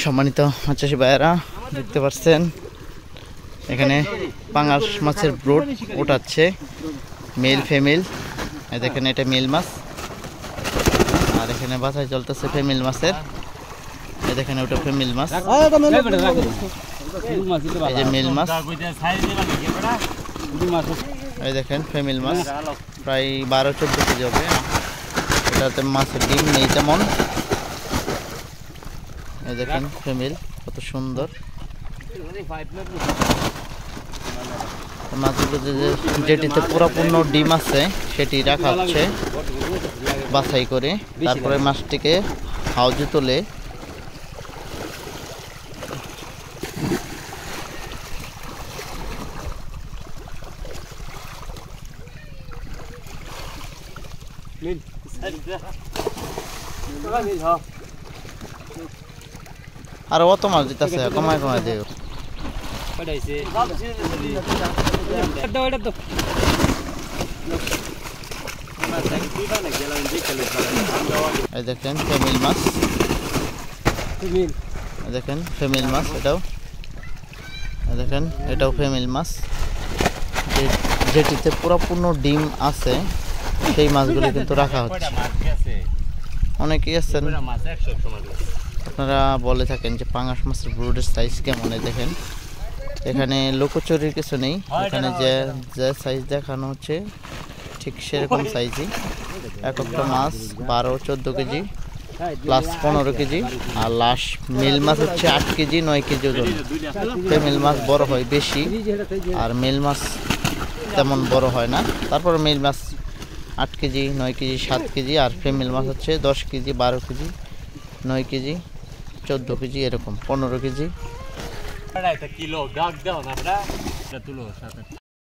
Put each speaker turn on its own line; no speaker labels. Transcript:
সম্মানিত মাছ চাষি ভাইয়েরা দেখতে পাচ্ছেন এখানে পাঙাশ মাছের ব্রুড ওঠাচ্ছে মেল ফিমেল। দেখেন এটা মেল মাছ আর এখানে বাছাই চলতেছে ফিমেল মাছের। এই দেখেন ওটা ফিমেল মাছ, এই যে মেল মাছ। এই দেখেন ফিমেল মাছ প্রায় 12-14 কেজি হবে। এটাতে মাছের ডিম নেই তেমন। এই দেখেন ফিমেল কত সুন্দর মাছগুলো। যেটিতে পুরোপূর্ণ ডিম আছে সেটি রাখা হচ্ছে বাছাই করে, তারপরে মাছটিকে হাউজে তুলে আর অত মাছ দিতেছে কমায় কমায় দেও। এই দেখেন ফিমেল মাছ, দেখেন ফিমেল মাছ এটাও। দেখেন এটাও ফিমেল মাছ, যেটিতে পুরোপূর্ণ ডিম আছে সেই মাছগুলো কিন্তু রাখা হচ্ছে। অনেকেই আছেন আপনারা বলে থাকেন যে পাঙাশ মাছের ব্রুডের সাইজ কেমন। দেখেন এখানে লোকচুরির কিছু নেই, এখানে যে সাইজ দেখানো হচ্ছে ঠিক সেরকম সাইজই। এক একটা মাছ 12-14 কেজি প্লাস 15 কেজি, আর লাস্ট মেল মাছ হচ্ছে 8 কেজি 9 কেজি ওজন। ফিমেল মাছ বড় হয় বেশি আর মেল মাছ তেমন বড় হয় না। তারপর মেল মাছ 8 কেজি 9 কেজি 7 কেজি, আর ফিমেল মাছ হচ্ছে 10 কেজি 12 কেজি 9 কেজি 14 কেজি এরকম 15 কেজি।